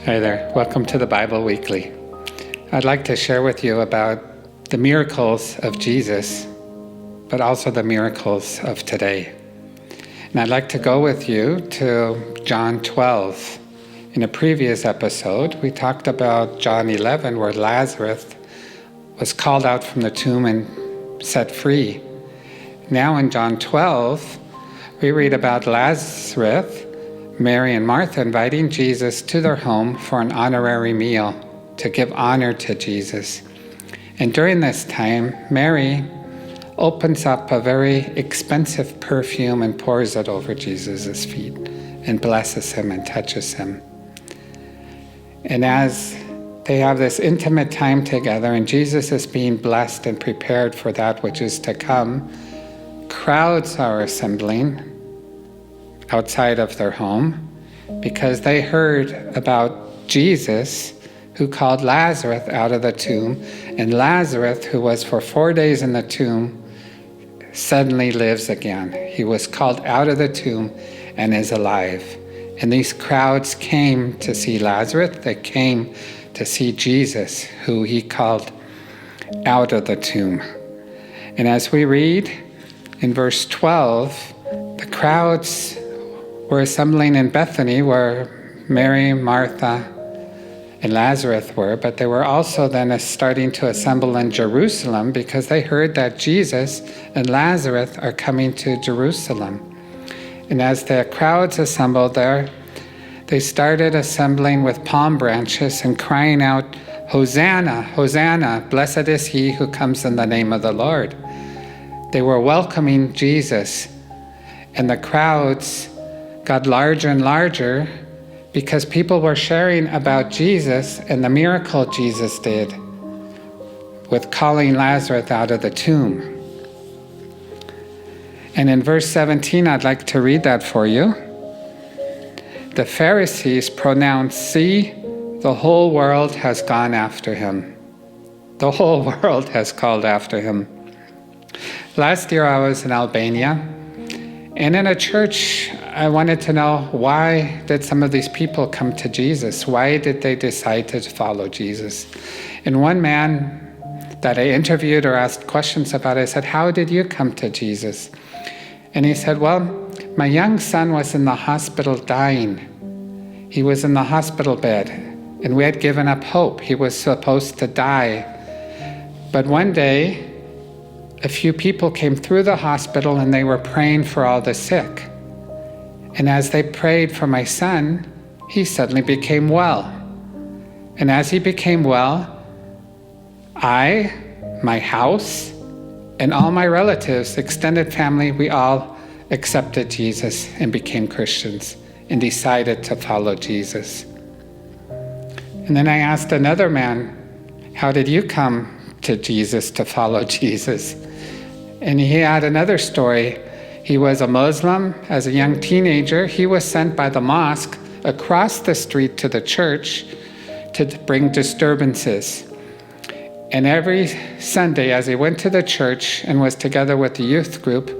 Hi there. Welcome to the Bible Weekly. I'd like to share with you about the miracles of Jesus, but also the miracles of today. And I'd like to go with you to John 12. In a previous episode, we talked about John 11, where Lazarus was called out from the tomb and set free. Now in John 12, we read about Lazarus, Mary and Martha inviting Jesus to their home for an honorary meal to give honor to Jesus. And during this time, Mary opens up a very expensive perfume and pours it over Jesus' feet and blesses him and touches him. And as they have this intimate time together and Jesus is being blessed and prepared for that which is to come, crowds are assembling outside of their home because they heard about Jesus who called Lazarus out of the tomb, and Lazarus, who was for 4 days in the tomb, suddenly lives again. He was called out of the tomb and is alive. And these crowds came to see Lazarus. They came to see Jesus, who he called out of the tomb. And as we read in verse 12, the crowds were assembling in Bethany where Mary, Martha, and Lazarus were, but they were also then starting to assemble in Jerusalem because they heard that Jesus and Lazarus are coming to Jerusalem. And as the crowds assembled there, they started assembling with palm branches and crying out, "Hosanna, Hosanna, blessed is he who comes in the name of the Lord." They were welcoming Jesus, and the crowds got larger and larger because people were sharing about Jesus and the miracle Jesus did with calling Lazarus out of the tomb. And in verse 17, I'd like to read that for you. The Pharisees pronounced, "See, the whole world has gone after him." The whole world has called after him. Last year I was in Albania, and in a church, I wanted to know, why did some of these people come to Jesus? Why did they decide to follow Jesus? And one man that I interviewed or asked questions about, I said, "How did you come to Jesus?" And he said, "Well, my young son was in the hospital dying. He was in the hospital bed, and we had given up hope. He was supposed to die. But one day, a few people came through the hospital and they were praying for all the sick. And as they prayed for my son, he suddenly became well. And as he became well, I, my house, and all my relatives, extended family, we all accepted Jesus and became Christians and decided to follow Jesus." And then I asked another man, "How did you come to Jesus to follow Jesus?" And he had another story. He was a Muslim. As a young teenager, he was sent by the mosque across the street to the church to bring disturbances. And every Sunday, as he went to the church and was together with the youth group,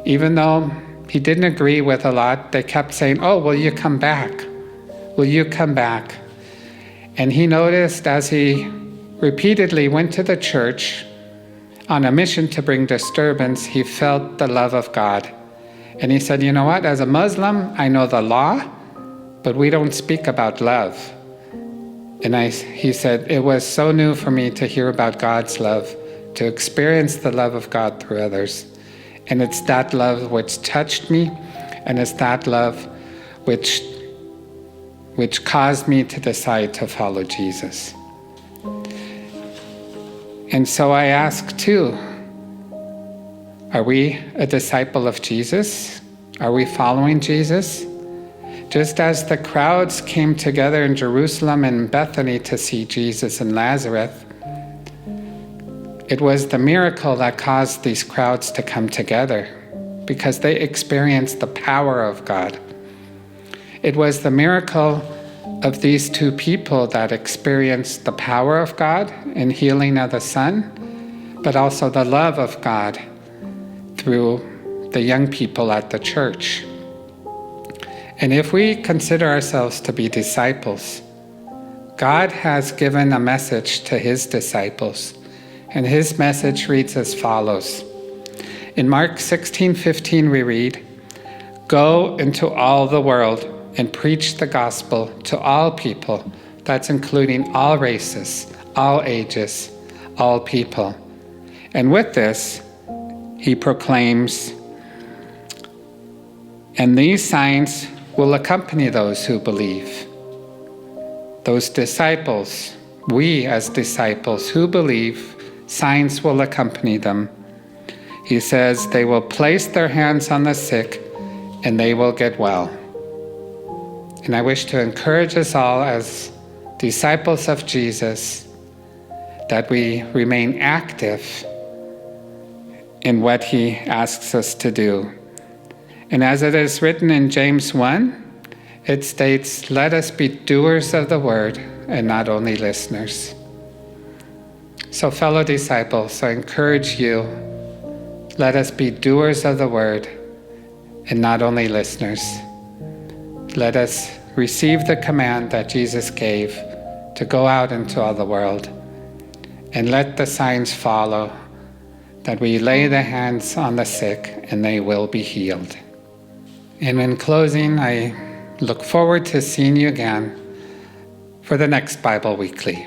even though he didn't agree with a lot, they kept saying, "Oh, will you come back? Will you come back?" And he noticed as he repeatedly went to the church on a mission to bring disturbance, he felt the love of God. And he said, "You know what? As a Muslim, I know the law, but we don't speak about love." And he said, "It was so new for me to hear about God's love, to experience the love of God through others. And it's that love which touched me, and it's that love which caused me to decide to follow Jesus." And so I ask too, are we a disciple of Jesus? Are we following Jesus? Just as the crowds came together in Jerusalem and Bethany to see Jesus and Lazarus, it was the miracle that caused these crowds to come together because they experienced the power of God. It was the miracle of these two people that experienced the power of God in healing of the son, but also the love of God through the young people at the church. And if we consider ourselves to be disciples, God has given a message to his disciples, and his message reads as follows. In Mark 16:15 we read, "Go into all the world and preach the gospel to all people." That's including all races, all ages, all people. And with this, he proclaims, "And these signs will accompany those who believe." Those disciples, we as disciples who believe, signs will accompany them. He says they will place their hands on the sick and they will get well. And I wish to encourage us all as disciples of Jesus that we remain active in what he asks us to do. And as it is written in James 1, it states, "Let us be doers of the word and not only listeners." So fellow disciples, I encourage you, let us be doers of the word and not only listeners. Let us receive the command that Jesus gave to go out into all the world, and let the signs follow, that we lay the hands on the sick and they will be healed. And in closing, I look forward to seeing you again for the next Bible Weekly.